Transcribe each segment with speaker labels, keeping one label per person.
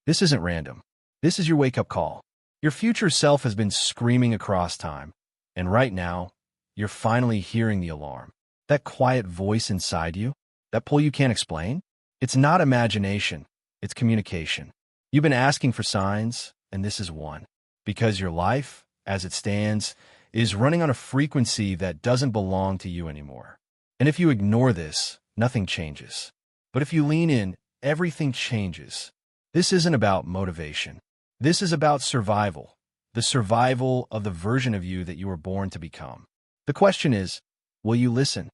Speaker 1: This isn't random. This is your wake-up call. Your future self has been screaming across time, and right now, you're finally hearing the alarm. That quiet voice inside you, that pull you can't explain? It's not imagination, it's communication. You've been asking for signs, and this is one. Because your life, as it stands, is running on a frequency that doesn't belong to you anymore. And if you ignore this, nothing changes. But if you lean in, everything changes. This isn't about motivation. This is about survival, the survival of the version of you that you were born to become. The question is, will you listen?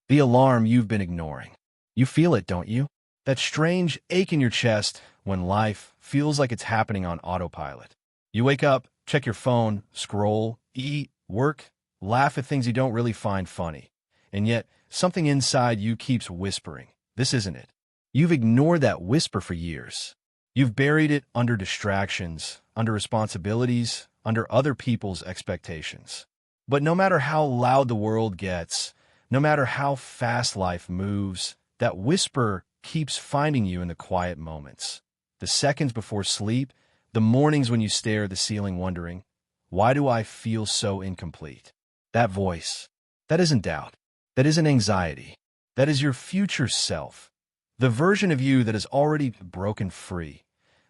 Speaker 1: The alarm you've been ignoring. You feel it, don't you? That strange ache in your chest when life feels like it's happening on autopilot. You wake up, check your phone, scroll, eat, work, laugh at things you don't really find funny. And yet, something inside you keeps whispering, this isn't it. You've ignored that whisper for years. You've buried it under distractions, under responsibilities, under other people's expectations. But no matter how loud the world gets, no matter how fast life moves, that whisper keeps finding you in the quiet moments. The seconds before sleep, the mornings when you stare at the ceiling wondering, why do I feel so incomplete? That voice, that isn't doubt. That isn't anxiety. That is your future self. The version of you that has already broken free,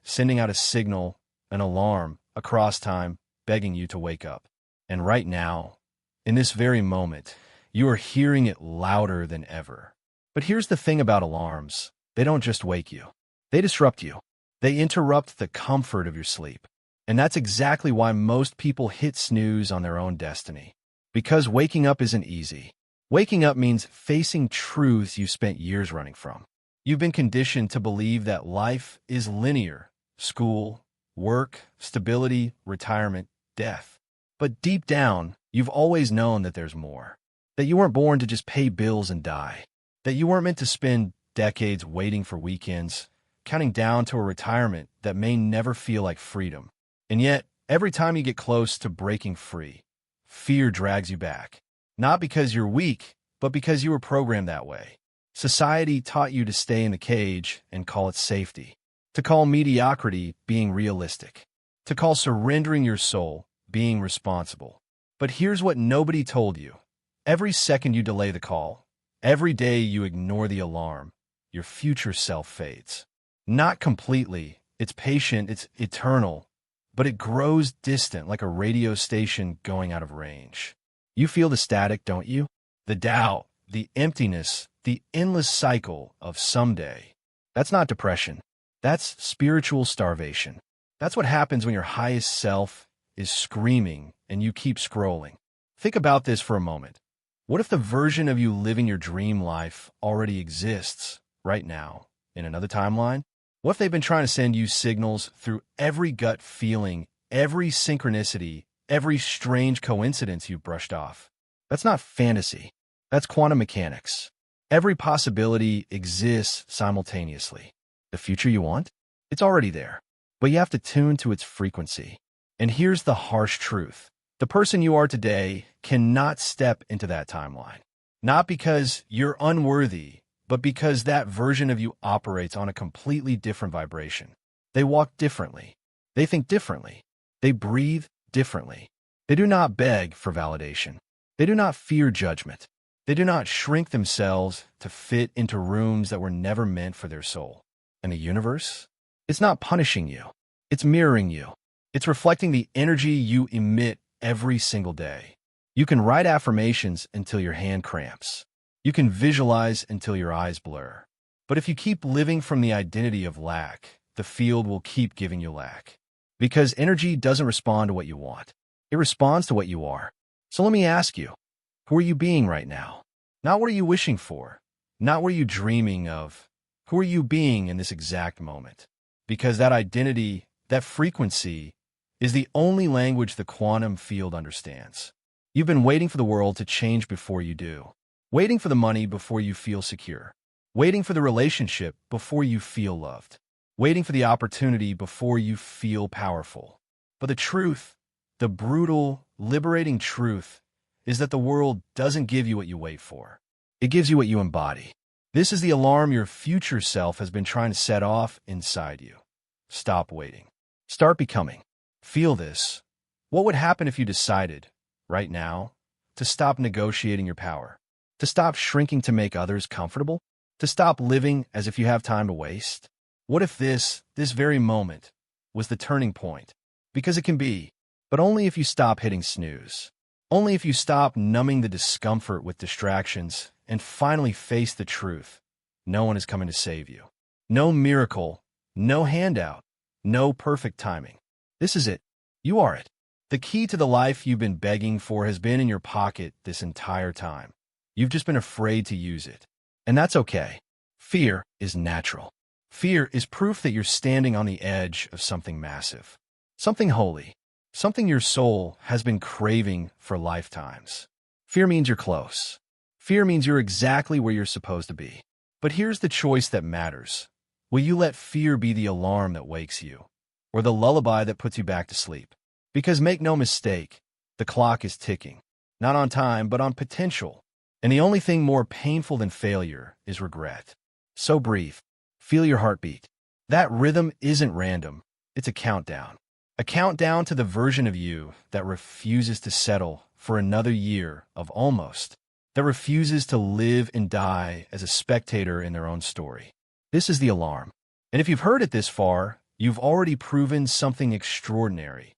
Speaker 1: sending out a signal, an alarm, across time, begging you to wake up. And right now, in this very moment, you are hearing it louder than ever. But here's the thing about alarms. They don't just wake you. They disrupt you. They interrupt the comfort of your sleep. And that's exactly why most people hit snooze on their own destiny. Because waking up isn't easy. Waking up means facing truths you've spent years running from. You've been conditioned to believe that life is linear. School, work, stability, retirement, death. But deep down, you've always known that there's more. That you weren't born to just pay bills and die. That you weren't meant to spend decades waiting for weekends, counting down to a retirement that may never feel like freedom. And yet, every time you get close to breaking free, fear drags you back. Not because you're weak, but because you were programmed that way. Society taught you to stay in the cage and call it safety. To call mediocrity being realistic. To call surrendering your soul being responsible. But here's what nobody told you. Every second you delay the call, every day you ignore the alarm, your future self fades. Not completely, it's patient, it's eternal, but it grows distant like a radio station going out of range. You feel the static, don't you? The doubt, the emptiness, the endless cycle of someday. That's not depression. That's spiritual starvation. That's what happens when your highest self is screaming and you keep scrolling. Think about this for a moment. What if the version of you living your dream life already exists right now in another timeline? What if they've been trying to send you signals through every gut feeling, every synchronicity, every strange coincidence you've brushed off? That's not fantasy. That's quantum mechanics. Every possibility exists simultaneously. The future you want? It's already there. But you have to tune to its frequency. And here's the harsh truth. The person you are today cannot step into that timeline. Not because you're unworthy, but because that version of you operates on a completely different vibration. They walk differently. They think differently. They breathe differently. They do not beg for validation. They do not fear judgment. They do not shrink themselves to fit into rooms that were never meant for their soul. And the universe? It's not punishing you. It's mirroring you. It's reflecting the energy you emit every single day. You can write affirmations until your hand cramps. You can visualize until your eyes blur. But if you keep living from the identity of lack, the field will keep giving you lack. Because energy doesn't respond to what you want. It responds to what you are. So let me ask you, who are you being right now? Not what are you wishing for? Not what are you dreaming of? Who are you being in this exact moment? Because that identity, that frequency, is the only language the quantum field understands. You've been waiting for the world to change before you do. Waiting for the money before you feel secure. Waiting for the relationship before you feel loved. Waiting for the opportunity before you feel powerful. But the truth, the brutal, liberating truth, is that the world doesn't give you what you wait for. It gives you what you embody. This is the alarm your future self has been trying to set off inside you. Stop waiting. Start becoming. Feel this. What would happen if you decided, right now, to stop negotiating your power? To stop shrinking to make others comfortable? To stop living as if you have time to waste? What if this very moment, was the turning point? Because it can be, but only if you stop hitting snooze. Only if you stop numbing the discomfort with distractions and finally face the truth. No one is coming to save you. No miracle, no handout, no perfect timing. This is it. You are it. The key to the life you've been begging for has been in your pocket this entire time. You've just been afraid to use it. And that's okay. Fear is natural. Fear is proof that you're standing on the edge of something massive. Something holy. Something your soul has been craving for lifetimes. Fear means you're close. Fear means you're exactly where you're supposed to be. But here's the choice that matters. Will you let fear be the alarm that wakes you, or the lullaby that puts you back to sleep? Because make no mistake, the clock is ticking. Not on time, but on potential. And the only thing more painful than failure is regret. So breathe. Feel your heartbeat. That rhythm isn't random. It's a countdown. A countdown to the version of you that refuses to settle for another year of almost. That refuses to live and die as a spectator in their own story. This is the alarm. And if you've heard it this far, you've already proven something extraordinary.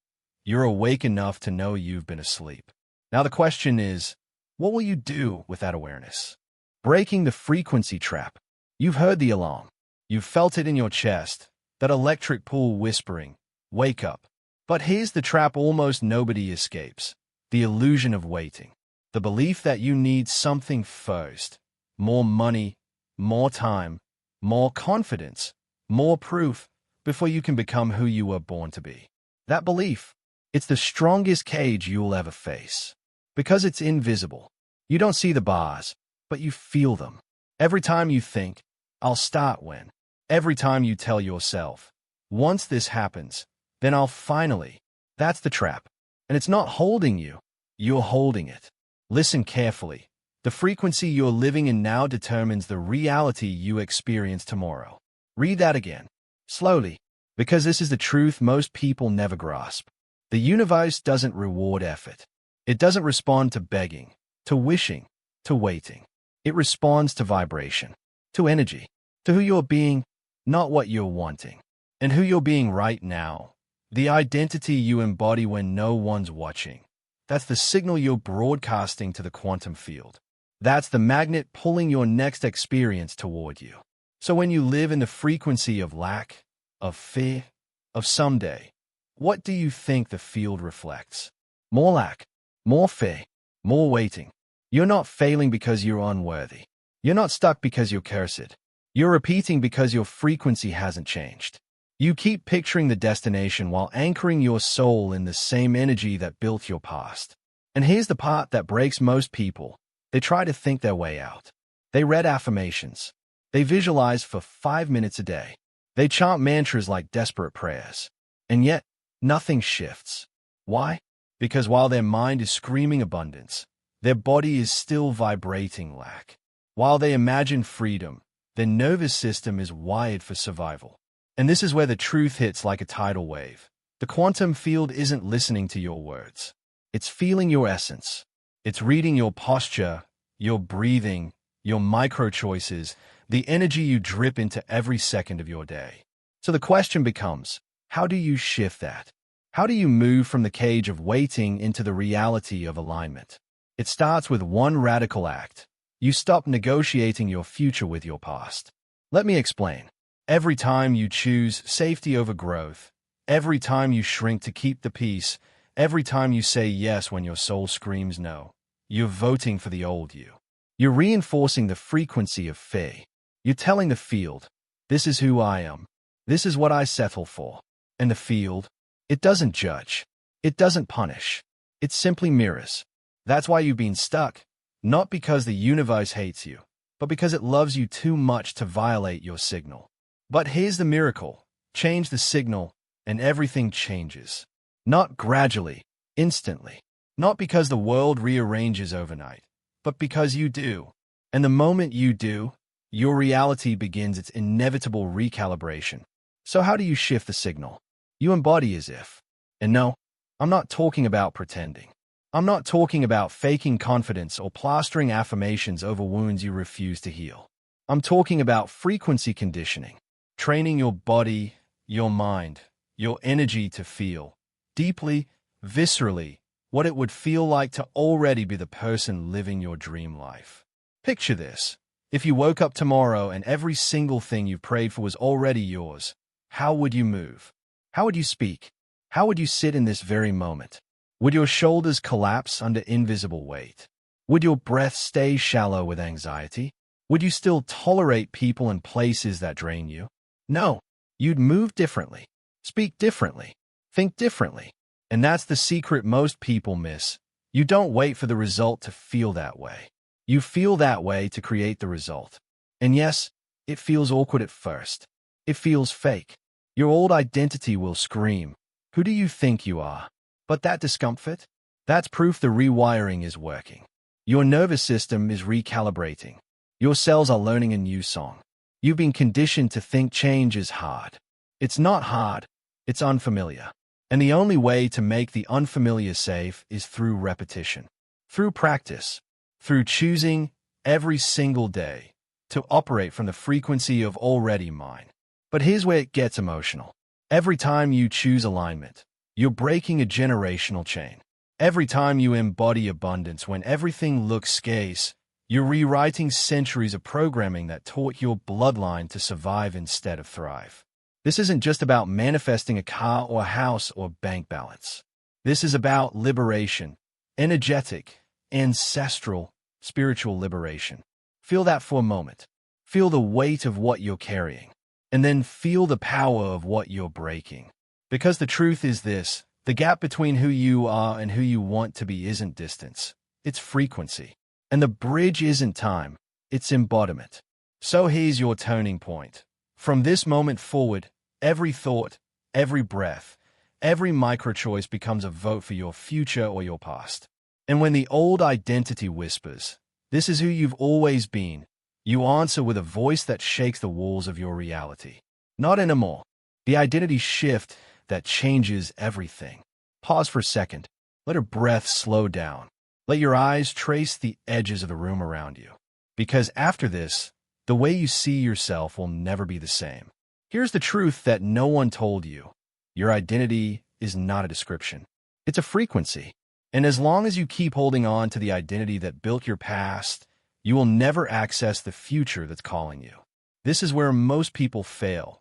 Speaker 1: You're awake enough to know you've been asleep. Now the question is, what will you do with that awareness? Breaking the frequency trap. You've heard the alarm. You've felt it in your chest, that electric pool whispering, wake up. But here's the trap almost nobody escapes. The illusion of waiting. The belief that you need something first. More money, more time, more confidence, more proof before you can become who you were born to be. That belief, it's the strongest cage you'll ever face. Because it's invisible. You don't see the bars, but you feel them. Every time you think, I'll start when. Every time you tell yourself, once this happens, then I'll finally. That's the trap. And it's not holding you. You're holding it. Listen carefully. The frequency you're living in now determines the reality you experience tomorrow. Read that again. Slowly. Because this is the truth most people never grasp. The universe doesn't reward effort. It doesn't respond to begging, to wishing, to waiting. It responds to vibration, to energy, to who you're being, not what you're wanting. And who you're being right now. The identity you embody when no one's watching. That's the signal you're broadcasting to the quantum field. That's the magnet pulling your next experience toward you. So when you live in the frequency of lack, of fear, of someday, what do you think the field reflects? More lack, more fear, more waiting. You're not failing because you're unworthy. You're not stuck because you're cursed. You're repeating because your frequency hasn't changed. You keep picturing the destination while anchoring your soul in the same energy that built your past. And here's the part that breaks most people. They try to think their way out. They read affirmations. They visualize for 5 minutes a day. They chant mantras like desperate prayers. And yet, nothing shifts. Why? Because while their mind is screaming abundance, their body is still vibrating lack. While they imagine freedom, their nervous system is wired for survival. And this is where the truth hits like a tidal wave. The quantum field isn't listening to your words. It's feeling your essence. It's reading your posture, your breathing, your micro-choices, the energy you drip into every second of your day. So the question becomes, how do you shift that? How do you move from the cage of waiting into the reality of alignment? It starts with one radical act. You stop negotiating your future with your past. Let me explain. Every time you choose safety over growth, every time you shrink to keep the peace, every time you say yes when your soul screams no, you're voting for the old you. You're reinforcing the frequency of fear. You're telling the field, this is who I am. This is what I settle for. And the field, it doesn't judge. It doesn't punish. It simply mirrors. That's why you've been stuck, not because the universe hates you, but because it loves you too much to violate your signal. But here's the miracle. Change the signal, and everything changes. Not gradually, instantly. Not because the world rearranges overnight, but because you do. And the moment you do, your reality begins its inevitable recalibration. So how do you shift the signal? You embody as if. And no, I'm not talking about pretending. I'm not talking about faking confidence or plastering affirmations over wounds you refuse to heal. I'm talking about frequency conditioning, training your body, your mind, your energy to feel, deeply, viscerally, what it would feel like to already be the person living your dream life. Picture this. If you woke up tomorrow and every single thing you prayed for was already yours, how would you move? How would you speak? How would you sit in this very moment? Would your shoulders collapse under invisible weight? Would your breath stay shallow with anxiety? Would you still tolerate people and places that drain you? No, you'd move differently, speak differently, think differently. And that's the secret most people miss. You don't wait for the result to feel that way. You feel that way to create the result. And yes, it feels awkward at first. It feels fake. Your old identity will scream, "Who do you think you are?" But that discomfort? That's proof the rewiring is working. Your nervous system is recalibrating. Your cells are learning a new song. You've been conditioned to think change is hard. It's not hard. It's unfamiliar. And the only way to make the unfamiliar safe is through repetition, through practice, through choosing every single day to operate from the frequency of already mine. But here's where it gets emotional. Every time you choose alignment, you're breaking a generational chain. Every time you embody abundance when everything looks scarce, you're rewriting centuries of programming that taught your bloodline to survive instead of thrive. This isn't just about manifesting a car or a house or bank balance. This is about liberation, energetic, ancestral, spiritual liberation. Feel that for a moment. Feel the weight of what you're carrying, and then feel the power of what you're breaking. Because the truth is this, the gap between who you are and who you want to be isn't distance, it's frequency. And the bridge isn't time, it's embodiment. So here's your turning point. From this moment forward, every thought, every breath, every micro-choice becomes a vote for your future or your past. And when the old identity whispers, "This is who you've always been," you answer with a voice that shakes the walls of your reality. Not anymore. The identity shift that changes everything. Pause for a second. Let your breath slow down. Let your eyes trace the edges of the room around you. Because after this, the way you see yourself will never be the same. Here's the truth that no one told you. Your identity is not a description. It's a frequency. And as long as you keep holding on to the identity that built your past, you will never access the future that's calling you. This is where most people fail.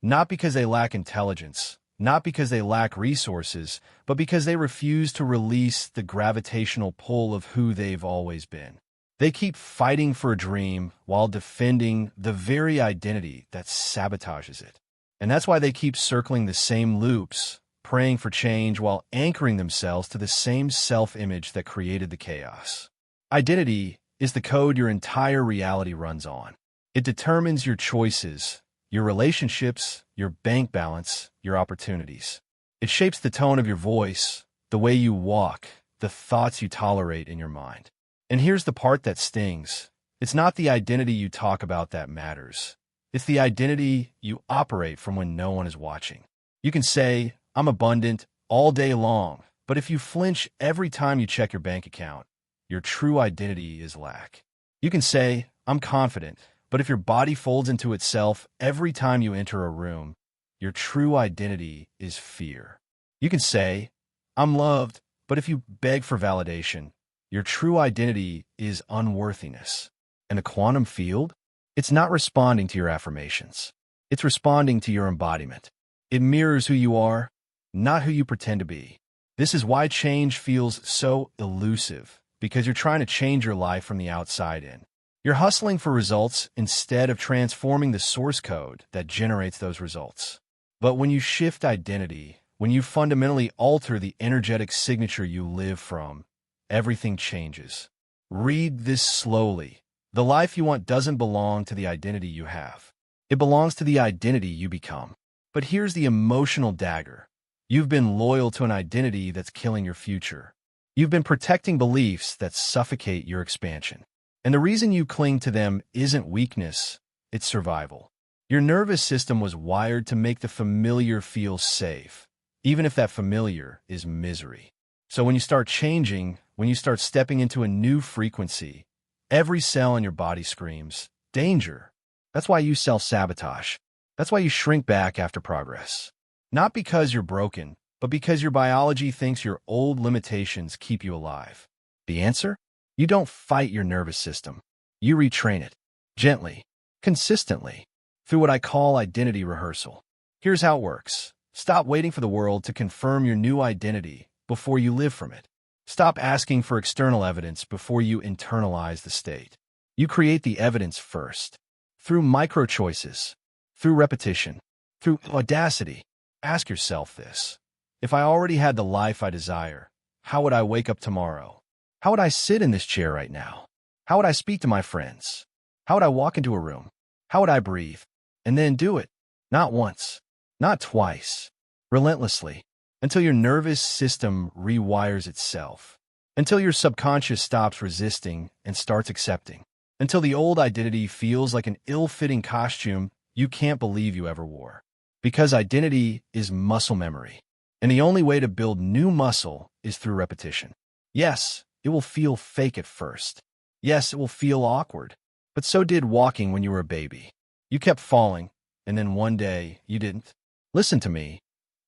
Speaker 1: Not because they lack intelligence, not because they lack resources, but because they refuse to release the gravitational pull of who they've always been. They keep fighting for a dream while defending the very identity that sabotages it. And that's why they keep circling the same loops, praying for change while anchoring themselves to the same self-image that created the chaos. Identity is the code your entire reality runs on. It determines your choices, your relationships, your bank balance, your opportunities. It shapes the tone of your voice, the way you walk, the thoughts you tolerate in your mind. And here's the part that stings. It's not the identity you talk about that matters. It's the identity you operate from when no one is watching. You can say, "I'm abundant," all day long, but if you flinch every time you check your bank account, your true identity is lack. You can say, "I'm confident," but if your body folds into itself every time you enter a room, your true identity is fear. You can say, "I'm loved," but if you beg for validation, your true identity is unworthiness. And the quantum field? It's not responding to your affirmations. It's responding to your embodiment. It mirrors who you are, not who you pretend to be. This is why change feels so elusive, because you're trying to change your life from the outside in. You're hustling for results instead of transforming the source code that generates those results. But when you shift identity, when you fundamentally alter the energetic signature you live from, everything changes. Read this slowly. The life you want doesn't belong to the identity you have. It belongs to the identity you become. But here's the emotional dagger. You've been loyal to an identity that's killing your future. You've been protecting beliefs that suffocate your expansion. And the reason you cling to them isn't weakness, it's survival. Your nervous system was wired to make the familiar feel safe, even if that familiar is misery. So when you start changing, when you start stepping into a new frequency, every cell in your body screams, danger. That's why you self-sabotage. That's why you shrink back after progress. Not because you're broken, but because your biology thinks your old limitations keep you alive. The answer? You don't fight your nervous system. You retrain it. Gently. Consistently. Through what I call identity rehearsal. Here's how it works. Stop waiting for the world to confirm your new identity before you live from it. Stop asking for external evidence before you internalize the state. You create the evidence first. Through micro-choices. Through repetition. Through audacity. Ask yourself this. If I already had the life I desire, how would I wake up tomorrow? How would I sit in this chair right now? How would I speak to my friends? How would I walk into a room? How would I breathe? And then do it. Not once. Not twice. Relentlessly. Until your nervous system rewires itself. Until your subconscious stops resisting and starts accepting. Until the old identity feels like an ill-fitting costume you can't believe you ever wore. Because identity is muscle memory. And the only way to build new muscle is through repetition. Yes, it will feel fake at first. Yes, it will feel awkward. But so did walking when you were a baby. You kept falling, and then one day you didn't. Listen to me.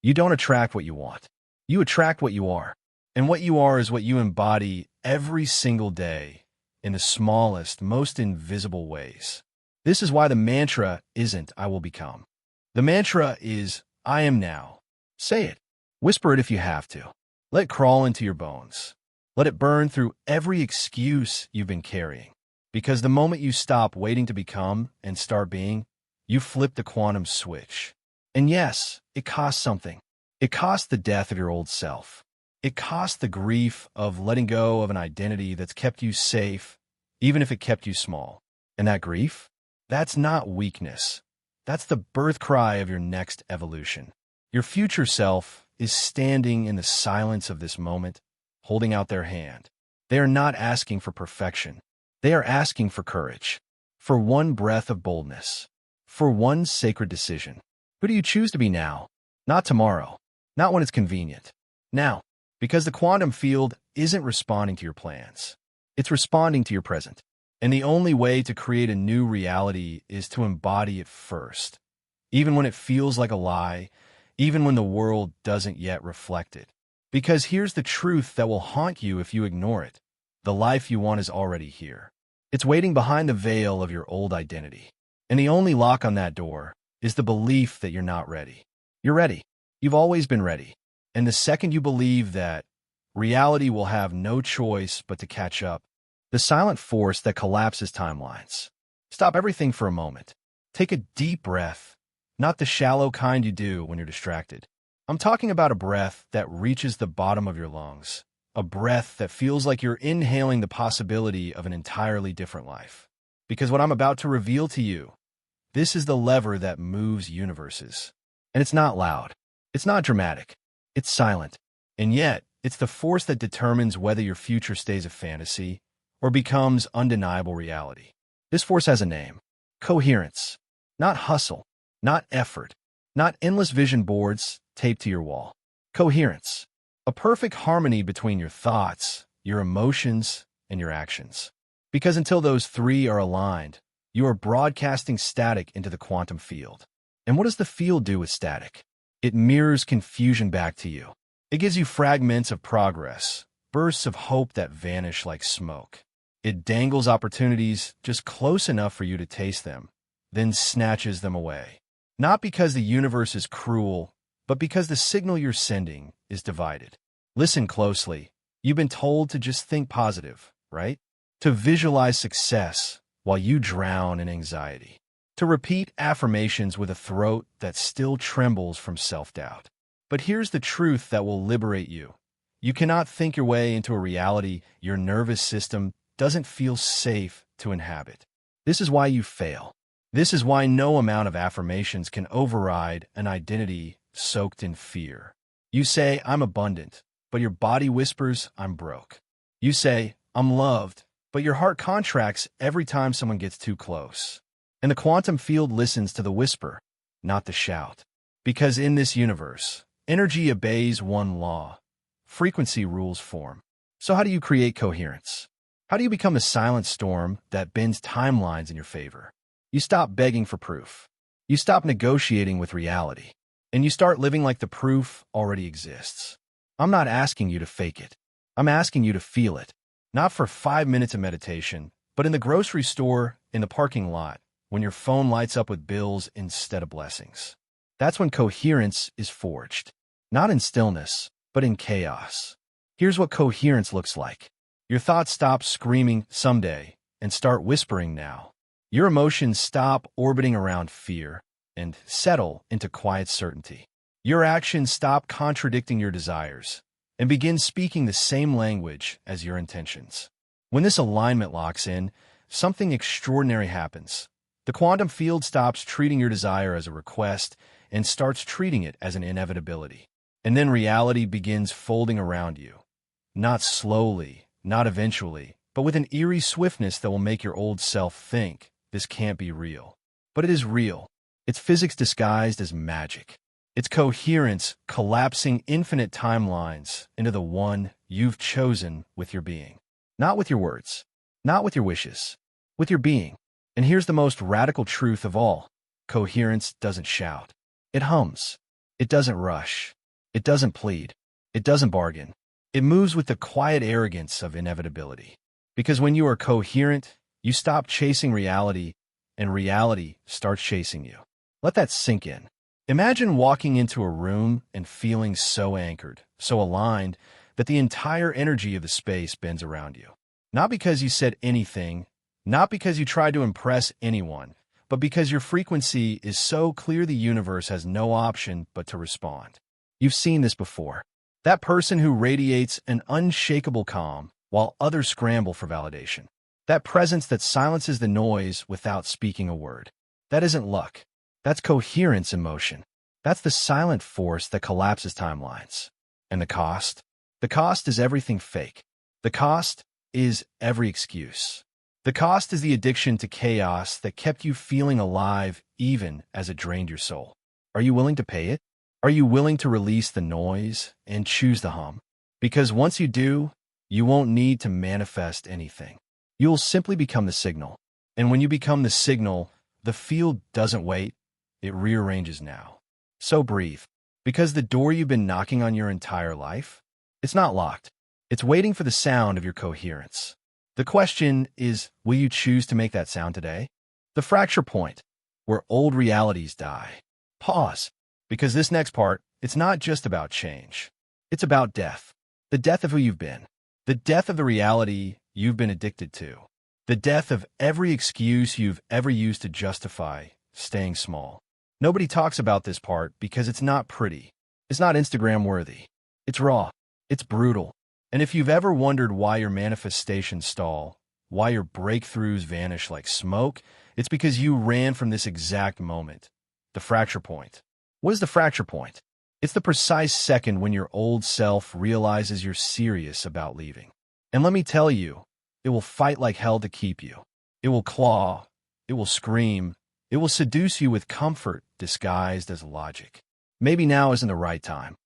Speaker 1: You don't attract what you want. You attract what you are. And what you are is what you embody every single day in the smallest, most invisible ways. This is why the mantra isn't "I will become." The mantra is "I am now." Say it. Whisper it if you have to. Let it crawl into your bones. Let it burn through every excuse you've been carrying. Because the moment you stop waiting to become and start being, you flip the quantum switch. And yes, it costs something. It costs the death of your old self. It costs the grief of letting go of an identity that's kept you safe, even if it kept you small. And that grief? That's not weakness. That's the birth cry of your next evolution. Your future self is standing in the silence of this moment, holding out their hand. They are not asking for perfection. They are asking for courage, for one breath of boldness, for one sacred decision. Who do you choose to be now? Not tomorrow. Not when it's convenient. Now, because the quantum field isn't responding to your plans. It's responding to your present. And the only way to create a new reality is to embody it first. Even when it feels like a lie, even when the world doesn't yet reflect it. Because here's the truth that will haunt you if you ignore it. The life you want is already here. It's waiting behind the veil of your old identity. And the only lock on that door is the belief that you're not ready. You're ready. You've always been ready. And the second you believe that, reality will have no choice but to catch up. The silent force that collapses timelines. Stop everything for a moment. Take a deep breath. Not the shallow kind you do when you're distracted. I'm talking about a breath that reaches the bottom of your lungs. A breath that feels like you're inhaling the possibility of an entirely different life. Because what I'm about to reveal to you, this is the lever that moves universes. And it's not loud. It's not dramatic. It's silent. And yet, it's the force that determines whether your future stays a fantasy or becomes undeniable reality. This force has a name. Coherence. Not hustle. Not effort. Not endless vision boards taped to your wall. Coherence. A perfect harmony between your thoughts, your emotions, and your actions. Because until those three are aligned, you are broadcasting static into the quantum field. And what does the field do with static? It mirrors confusion back to you. It gives you fragments of progress, bursts of hope that vanish like smoke. It dangles opportunities just close enough for you to taste them, then snatches them away. Not because the universe is cruel, but because the signal you're sending is divided. Listen closely. You've been told to just think positive, right? To visualize success while you drown in anxiety. To repeat affirmations with a throat that still trembles from self-doubt. But here's the truth that will liberate you. You cannot think your way into a reality your nervous system doesn't feel safe to inhabit. This is why you fail. This is why no amount of affirmations can override an identity soaked in fear. You say, "I'm abundant," but your body whispers, "I'm broke." You say, "I'm loved," but your heart contracts every time someone gets too close. And the quantum field listens to the whisper, not the shout. Because in this universe, energy obeys one law. Frequency rules form. So how do you create coherence? How do you become a silent storm that bends timelines in your favor? You stop begging for proof. You stop negotiating with reality. And you start living like the proof already exists. I'm not asking you to fake it. I'm asking you to feel it. Not for 5 minutes of meditation, but in the grocery store, in the parking lot, when your phone lights up with bills instead of blessings. That's when coherence is forged. Not in stillness, but in chaos. Here's what coherence looks like. Your thoughts stop screaming someday and start whispering now. Your emotions stop orbiting around fear and settle into quiet certainty. Your actions stop contradicting your desires and begin speaking the same language as your intentions. When this alignment locks in, something extraordinary happens. The quantum field stops treating your desire as a request and starts treating it as an inevitability. And then reality begins folding around you. Not slowly, not eventually, but with an eerie swiftness that will make your old self think, this can't be real. But it is real. It's physics disguised as magic. It's coherence collapsing infinite timelines into the one you've chosen with your being. Not with your words, not with your wishes, with your being. And here's the most radical truth of all. Coherence doesn't shout. It hums. It doesn't rush. It doesn't plead. It doesn't bargain. It moves with the quiet arrogance of inevitability. Because when you are coherent, you stop chasing reality, and reality starts chasing you. Let that sink in. Imagine walking into a room and feeling so anchored, so aligned, that the entire energy of the space bends around you. Not because you said anything, not because you tried to impress anyone, but because your frequency is so clear the universe has no option but to respond. You've seen this before. That person who radiates an unshakable calm while others scramble for validation. That presence that silences the noise without speaking a word. That isn't luck. That's coherence in motion. That's the silent force that collapses timelines. And the cost? The cost is everything fake. The cost is every excuse. The cost is the addiction to chaos that kept you feeling alive even as it drained your soul. Are you willing to pay it? Are you willing to release the noise and choose the hum? Because once you do, you won't need to manifest anything. You'll simply become the signal. And when you become the signal, the field doesn't wait, it rearranges now. So breathe. Because the door you've been knocking on your entire life, it's not locked. It's waiting for the sound of your coherence. The question is, will you choose to make that sound today? The fracture point, where old realities die. Pause. Because this next part, it's not just about change. It's about death. The death of who you've been. The death of the reality you've been addicted to. The death of every excuse you've ever used to justify staying small. Nobody talks about this part because it's not pretty. It's not Instagram worthy. It's raw. It's brutal. And if you've ever wondered why your manifestations stall, why your breakthroughs vanish like smoke, it's because you ran from this exact moment. The fracture point. What is the fracture point? It's the precise second when your old self realizes you're serious about leaving. And let me tell you, it will fight like hell to keep you. It will claw. It will scream. It will seduce you with comfort disguised as logic. Maybe now isn't the right time.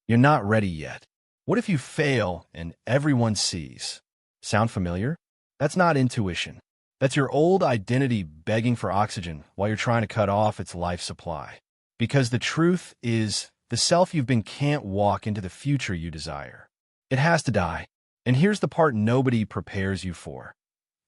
Speaker 1: You're not ready yet. What if you fail and everyone sees? Sound familiar? That's not intuition. That's your old identity begging for oxygen while you're trying to cut off its life supply. Because the truth is, the self you've been can't walk into the future you desire. It has to die. And here's the part nobody prepares you for.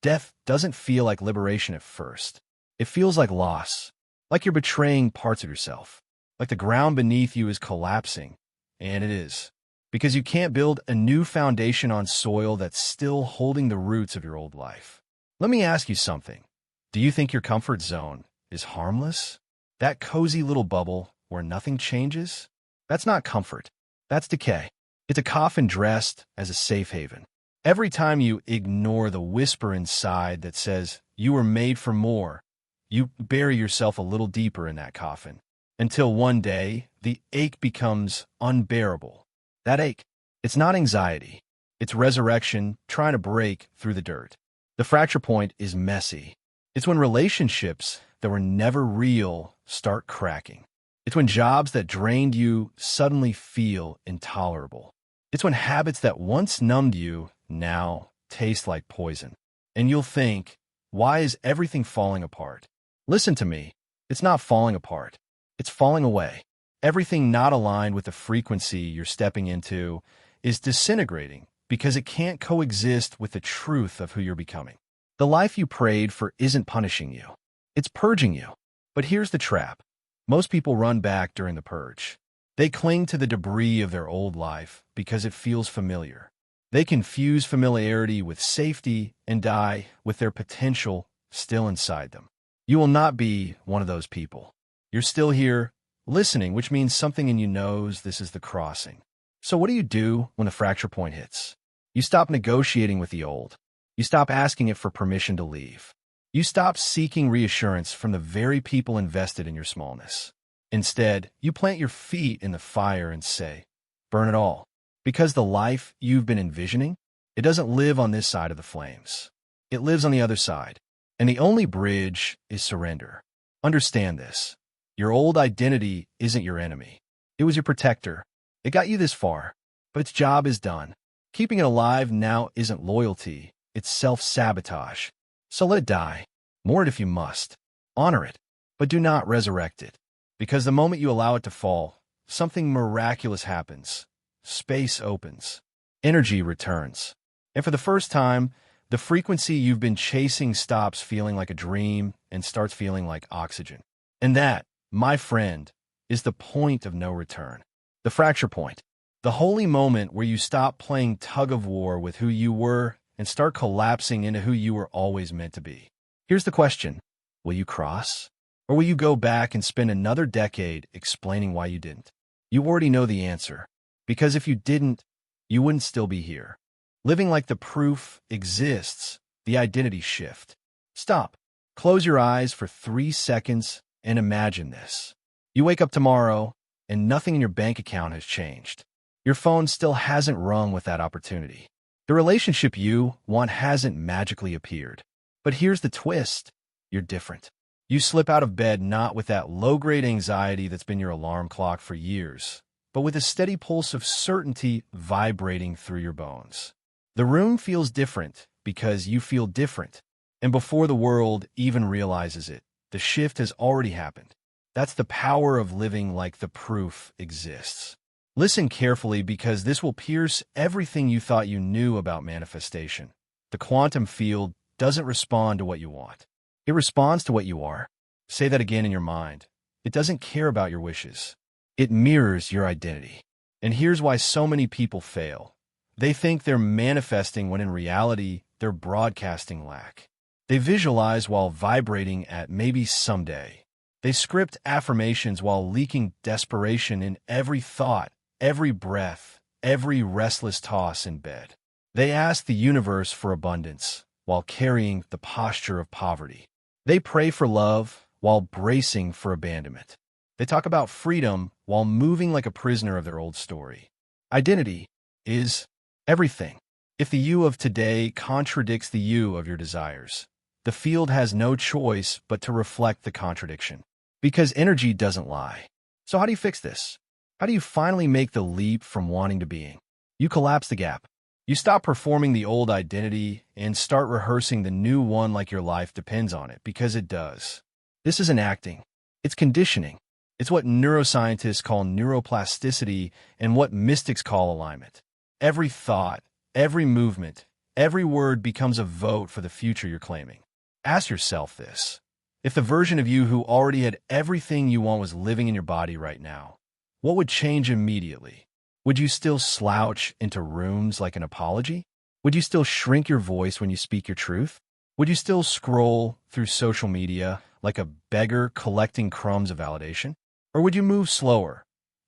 Speaker 1: Death doesn't feel like liberation at first. It feels like loss, like you're betraying parts of yourself, like the ground beneath you is collapsing, and it is. Because you can't build a new foundation on soil that's still holding the roots of your old life. Let me ask you something. Do you think your comfort zone is harmless? That cozy little bubble where nothing changes? That's not comfort. That's decay. It's a coffin dressed as a safe haven. Every time you ignore the whisper inside that says you were made for more, you bury yourself a little deeper in that coffin. Until one day, the ache becomes unbearable. That ache, it's not anxiety. It's resurrection trying to break through the dirt. The fracture point is messy. It's when relationships that were never real start cracking. It's when jobs that drained you suddenly feel intolerable. It's when habits that once numbed you now taste like poison. And you'll think, why is everything falling apart? Listen to me. It's not falling apart. It's falling away. Everything not aligned with the frequency you're stepping into is disintegrating because it can't coexist with the truth of who you're becoming. The life you prayed for isn't punishing you. It's purging you. But here's the trap. Most people run back during the purge. They cling to the debris of their old life because it feels familiar. They confuse familiarity with safety and die with their potential still inside them. You will not be one of those people. You're still here, listening, which means something in you knows this is the crossing. So what do you do when the fracture point hits? You stop negotiating with the old. You stop asking it for permission to leave. You stop seeking reassurance from the very people invested in your smallness. Instead, you plant your feet in the fire and say, burn it all. Because the life you've been envisioning, it doesn't live on this side of the flames. It lives on the other side. And the only bridge is surrender. Understand this. Your old identity isn't your enemy. It was your protector. It got you this far, but its job is done. Keeping it alive now isn't loyalty. It's self-sabotage. So let it die. Mourn it if you must. Honor it, but do not resurrect it. Because the moment you allow it to fall, something miraculous happens. Space opens. Energy returns. And for the first time, the frequency you've been chasing stops feeling like a dream and starts feeling like oxygen. And that, my friend, is the point of no return. The fracture point. The holy moment where you stop playing tug-of-war with who you were and start collapsing into who you were always meant to be. Here's the question. Will you cross? Or will you go back and spend another decade explaining why you didn't? You already know the answer. Because if you didn't, you wouldn't still be here. Living like the proof exists, the identity shift. Stop. Close your eyes for 3 seconds and imagine this. You wake up tomorrow and nothing in your bank account has changed. Your phone still hasn't rung with that opportunity. The relationship you want hasn't magically appeared. But here's the twist. You're different. You slip out of bed not with that low-grade anxiety that's been your alarm clock for years, but with a steady pulse of certainty vibrating through your bones. The room feels different because you feel different. And before the world even realizes it, the shift has already happened. That's the power of living like the proof exists. Listen carefully because this will pierce everything you thought you knew about manifestation. The quantum field doesn't respond to what you want. It responds to what you are. Say that again in your mind. It doesn't care about your wishes. It mirrors your identity. And here's why so many people fail. They think they're manifesting when in reality, they're broadcasting lack. They visualize while vibrating at maybe someday. They script affirmations while leaking desperation in every thought, every breath, every restless toss in bed. They ask the universe for abundance while carrying the posture of poverty. They pray for love while bracing for abandonment. They talk about freedom while moving like a prisoner of their old story. Identity is everything. If the you of today contradicts the you of your desires, the field has no choice but to reflect the contradiction. Because energy doesn't lie. So how do you fix this? How do you finally make the leap from wanting to being? You collapse the gap. You stop performing the old identity and start rehearsing the new one like your life depends on it, because it does. This isn't acting. It's conditioning. It's what neuroscientists call neuroplasticity and what mystics call alignment. Every thought, every movement, every word becomes a vote for the future you're claiming. Ask yourself this. If the version of you who already had everything you want was living in your body right now, what would change immediately? Would you still slouch into rooms like an apology? Would you still shrink your voice when you speak your truth? Would you still scroll through social media like a beggar collecting crumbs of validation? Or would you move slower?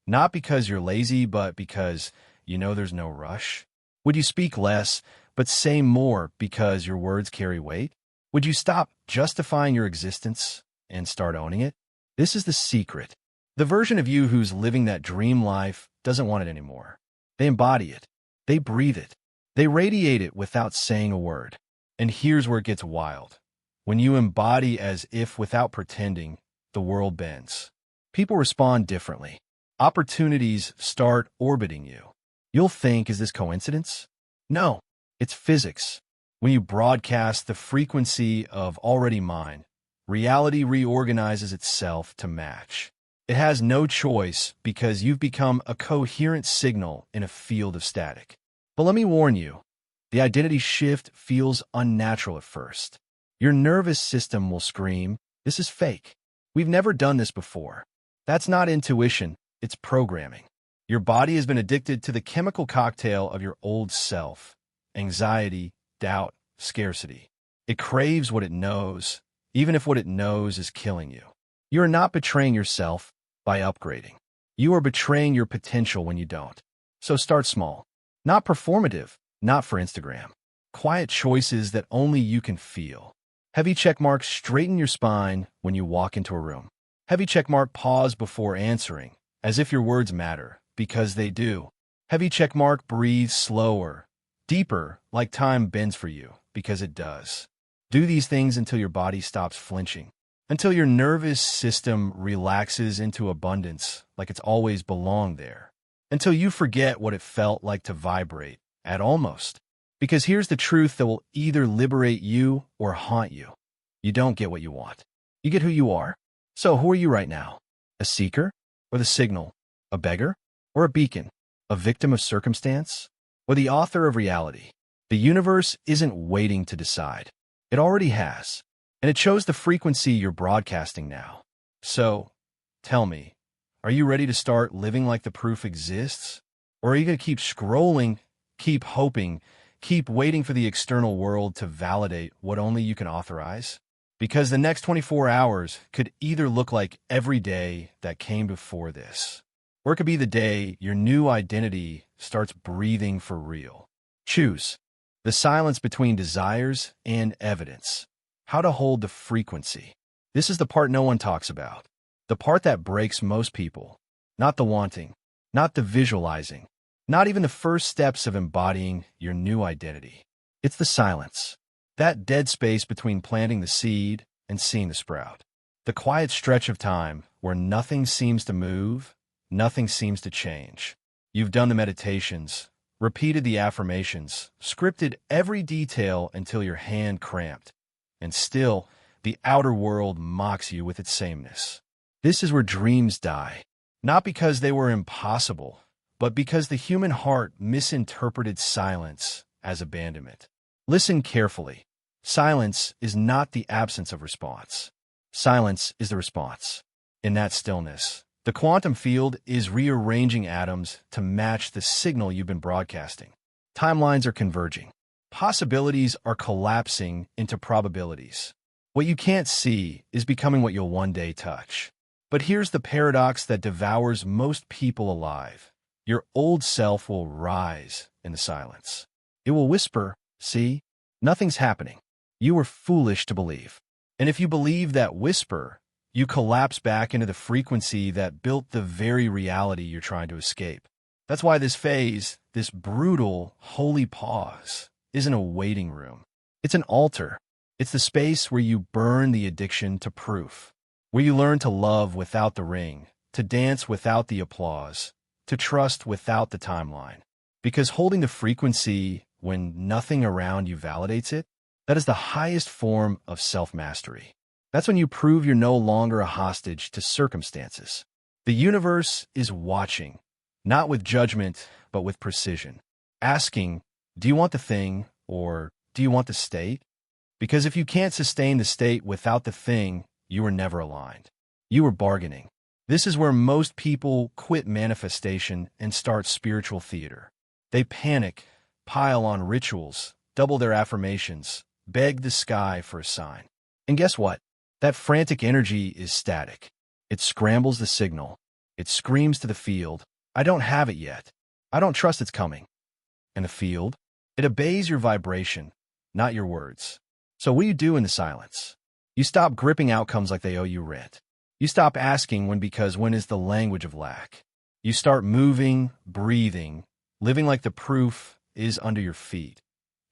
Speaker 1: Not because you're lazy, but because you know there's no rush? Would you speak less, but say more because your words carry weight? Would you stop justifying your existence and start owning it? This is the secret. The version of you who's living that dream life doesn't want it anymore. They embody it. They breathe it. They radiate it without saying a word. And here's where it gets wild. When you embody as if without pretending, the world bends. People respond differently. Opportunities start orbiting you. You'll think, is this coincidence? No, it's physics. When you broadcast the frequency of already mine, reality reorganizes itself to match. It has no choice because you've become a coherent signal in a field of static. But let me warn you, the identity shift feels unnatural at first. Your nervous system will scream, "This is fake. We've never done this before." That's not intuition, it's programming. Your body has been addicted to the chemical cocktail of your old self: anxiety, doubt, scarcity. It craves what it knows, even if what it knows is killing you. You are not betraying yourself by upgrading. You are betraying your potential when you don't. So start small. Not performative, not for Instagram. Quiet choices that only you can feel. Heavy checkmark, straighten your spine when you walk into a room. Heavy checkmark, pause before answering, as if your words matter, because they do. Heavy checkmark, breathe slower, deeper, like time bends for you, because it does. Do these things until your body stops flinching, until your nervous system relaxes into abundance, like it's always belonged there, until you forget what it felt like to vibrate at almost. Because here's the truth that will either liberate you or haunt you. You don't get what you want. You get who you are. So who are you right now? A seeker or the signal? A beggar or a beacon? A victim of circumstance or the author of reality? The universe isn't waiting to decide. It already has. And it chose the frequency you're broadcasting now. So, tell me, are you ready to start living like the proof exists? Or are you going to keep scrolling, keep hoping, keep waiting for the external world to validate what only you can authorize? Because the next 24 hours could either look like every day that came before this, or it could be the day your new identity starts breathing for real. Choose the silence between desires and evidence. How to hold the frequency. This is the part no one talks about. The part that breaks most people. Not the wanting, not the visualizing, not even the first steps of embodying your new identity. It's the silence. That dead space between planting the seed and seeing the sprout. The quiet stretch of time where nothing seems to move, nothing seems to change. You've done the meditations, repeated the affirmations, scripted every detail until your hand cramped. And still, the outer world mocks you with its sameness. This is where dreams die, not because they were impossible, but because the human heart misinterpreted silence as abandonment. Listen carefully. Silence is not the absence of response. Silence is the response. In that stillness, the quantum field is rearranging atoms to match the signal you've been broadcasting. Timelines are converging. Possibilities are collapsing into probabilities. What you can't see is becoming what you'll one day touch. But here's the paradox that devours most people alive. Your old self will rise in the silence. It will whisper, "See, nothing's happening. You were foolish to believe." And if you believe that whisper, you collapse back into the frequency that built the very reality you're trying to escape. That's why this phase, this brutal, holy pause, isn't a waiting room. It's an altar. It's the space where you burn the addiction to proof, where you learn to love without the ring, to dance without the applause, to trust without the timeline. Because holding the frequency when nothing around you validates it, that is the highest form of self-mastery. That's when you prove you're no longer a hostage to circumstances. The universe is watching, not with judgment, but with precision, asking, do you want the thing, or do you want the state? Because if you can't sustain the state without the thing, you were never aligned. You were bargaining. This is where most people quit manifestation and start spiritual theater. They panic, pile on rituals, double their affirmations, beg the sky for a sign. And guess what? That frantic energy is static. It scrambles the signal. It screams to the field, "I don't have it yet. I don't trust it's coming." And the field? It obeys your vibration, not your words. So what do you do in the silence? You stop gripping outcomes like they owe you rent. You stop asking when is the language of lack. You start moving, breathing, living like the proof is under your feet,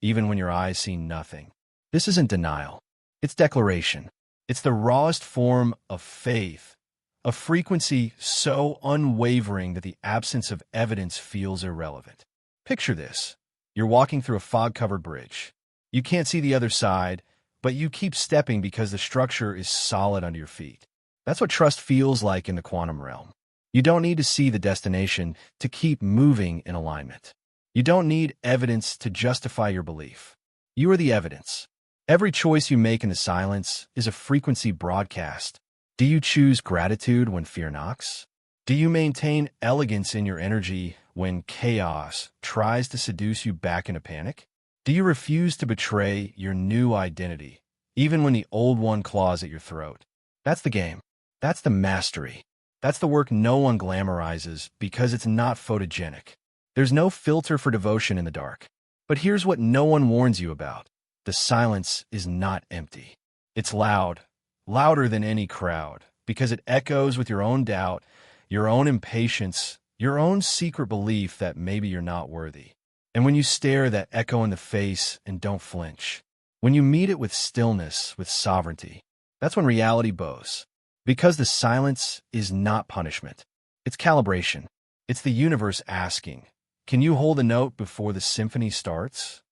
Speaker 1: even when your eyes see nothing. This isn't denial. It's declaration. It's the rawest form of faith, a frequency so unwavering that the absence of evidence feels irrelevant. Picture this. You're walking through a fog-covered bridge. You can't see the other side, but you keep stepping because the structure is solid under your feet. That's what trust feels like in the quantum realm. You don't need to see the destination to keep moving in alignment. You don't need evidence to justify your belief. You are the evidence. Every choice you make in the silence is a frequency broadcast. Do you choose gratitude when fear knocks? Do you maintain elegance in your energy when chaos tries to seduce you back into panic? Do you refuse to betray your new identity, even when the old one claws at your throat? That's the game. That's the mastery. That's the work no one glamorizes because it's not photogenic. There's no filter for devotion in the dark. But here's what no one warns you about. The silence is not empty. It's loud, louder than any crowd, because it echoes with your own doubt, your own impatience, your own secret belief that maybe you're not worthy. And when you stare that echo in the face and don't flinch, when you meet it with stillness, with sovereignty, that's when reality bows. Because the silence is not punishment. It's calibration. It's the universe asking, can you hold a note before the symphony starts?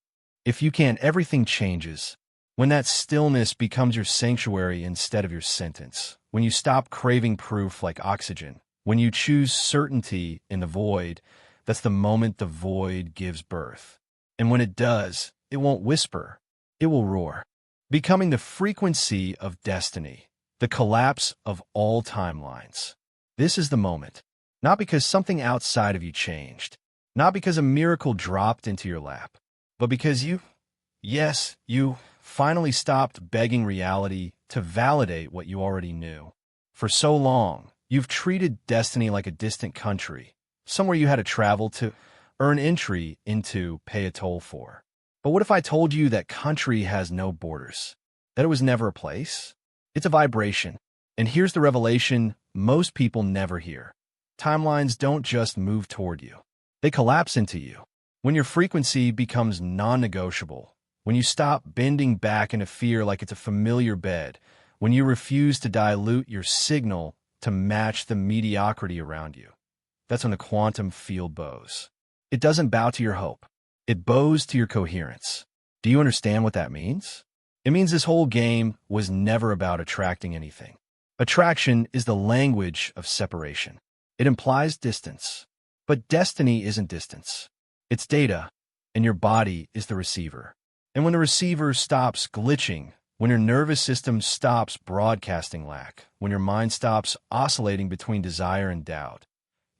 Speaker 1: If you can, everything changes. When that stillness becomes your sanctuary instead of your sentence, when you stop craving proof like oxygen, when you choose certainty in the void, that's the moment the void gives birth. And when it does, it won't whisper, it will roar, becoming the frequency of destiny, the collapse of all timelines. This is the moment, not because something outside of you changed, not because a miracle dropped into your lap, but because you finally stopped begging reality to validate what you already knew. For so long, you've treated destiny like a distant country, somewhere you had to travel to earn entry into, pay a toll for. But what if I told you that country has no borders, that it was never a place? It's a vibration. And here's the revelation most people never hear. Timelines don't just move toward you. They collapse into you. When your frequency becomes non-negotiable, when you stop bending back into fear like it's a familiar bed, when you refuse to dilute your signal to match the mediocrity around you, that's when the quantum field bows. It doesn't bow to your hope. It bows to your coherence. Do you understand what that means? It means this whole game was never about attracting anything. Attraction is the language of separation. It implies distance. But destiny isn't distance. It's data, and your body is the receiver. And when the receiver stops glitching, when your nervous system stops broadcasting lack, when your mind stops oscillating between desire and doubt,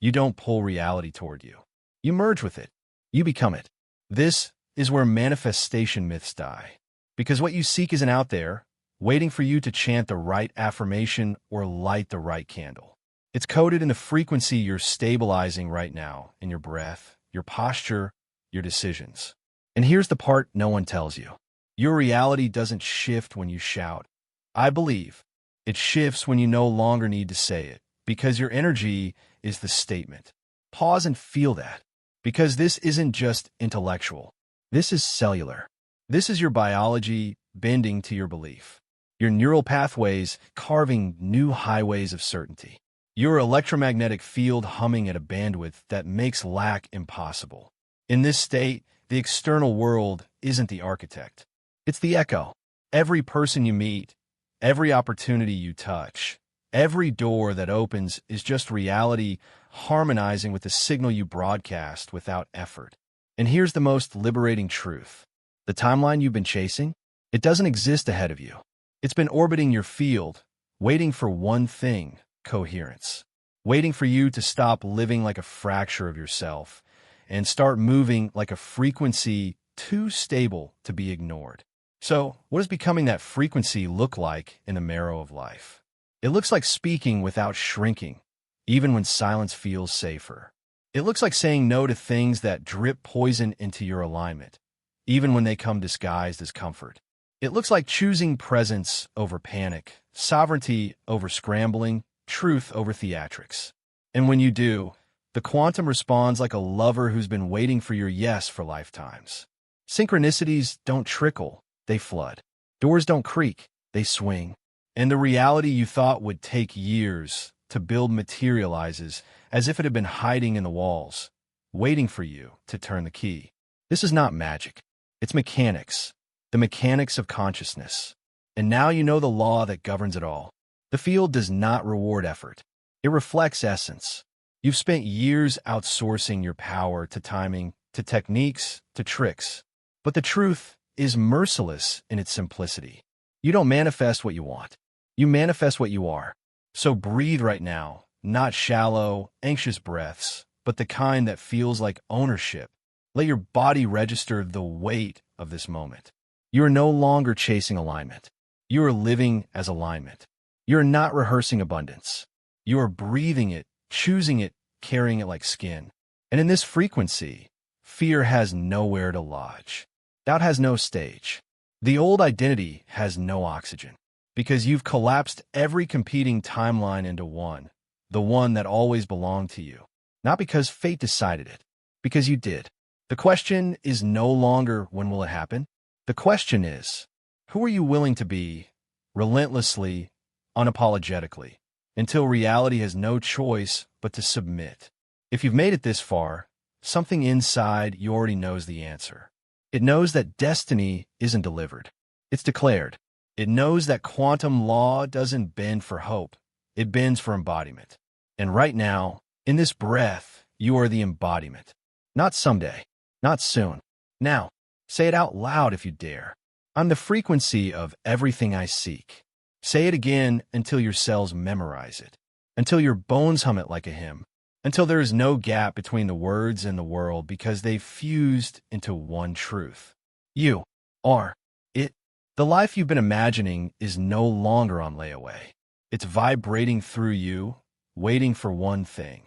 Speaker 1: you don't pull reality toward you. You merge with it. You become it. This is where manifestation myths die. Because what you seek isn't out there, waiting for you to chant the right affirmation or light the right candle. It's coded in the frequency you're stabilizing right now, in your breath, your posture, your decisions. And here's the part no one tells you. Your reality doesn't shift when you shout, I believe. It shifts when you no longer need to say it, because your energy is the statement. Pause and feel that, because this isn't just intellectual. This is cellular. This is your biology bending to your belief. Your neural pathways carving new highways of certainty. Your electromagnetic field humming at a bandwidth that makes lack impossible. In this state, the external world isn't the architect. It's the echo. Every person you meet, every opportunity you touch, every door that opens is just reality harmonizing with the signal you broadcast without effort. And here's the most liberating truth. The timeline you've been chasing, it doesn't exist ahead of you. It's been orbiting your field, waiting for one thing, coherence. Waiting for you to stop living like a fracture of yourself and start moving like a frequency too stable to be ignored. So, what does becoming that frequency look like in the marrow of life? It looks like speaking without shrinking, even when silence feels safer. It looks like saying no to things that drip poison into your alignment, even when they come disguised as comfort. It looks like choosing presence over panic, sovereignty over scrambling, truth over theatrics. And when you do, the quantum responds like a lover who's been waiting for your yes for lifetimes. Synchronicities don't trickle, they flood. Doors don't creak, they swing. And the reality you thought would take years to build materializes as if it had been hiding in the walls, waiting for you to turn the key. This is not magic. It's mechanics, the mechanics of consciousness. And now you know the law that governs it all. The field does not reward effort. It reflects essence. You've spent years outsourcing your power to timing, to techniques, to tricks. But the truth is merciless in its simplicity. You don't manifest what you want. You manifest what you are. So breathe right now, not shallow, anxious breaths, but the kind that feels like ownership. Let your body register the weight of this moment. You are no longer chasing alignment. You are living as alignment. You are not rehearsing abundance. You are breathing it, choosing it, carrying it like skin. And in this frequency, fear has nowhere to lodge. Doubt has no stage. The old identity has no oxygen. Because you've collapsed every competing timeline into one, the one that always belonged to you. Not because fate decided it, because you did. The question is no longer when will it happen? The question is, who are you willing to be, relentlessly, unapologetically, until reality has no choice but to submit? If you've made it this far, something inside you already knows the answer. It knows that destiny isn't delivered. It's declared. It knows that quantum law doesn't bend for hope. It bends for embodiment. And right now, in this breath, you are the embodiment. Not someday. Not soon. Now. Say it out loud if you dare. I'm the frequency of everything I seek. Say it again until your cells memorize it. Until your bones hum it like a hymn. Until there is no gap between the words and the world because they've fused into one truth. You are it. The life you've been imagining is no longer on layaway. It's vibrating through you, waiting for one thing.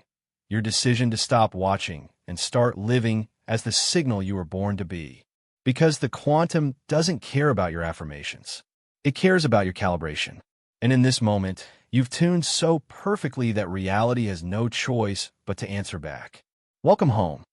Speaker 1: Your decision to stop watching and start living as the signal you were born to be. Because the quantum doesn't care about your affirmations. It cares about your calibration. And in this moment, you've tuned so perfectly that reality has no choice but to answer back. Welcome home.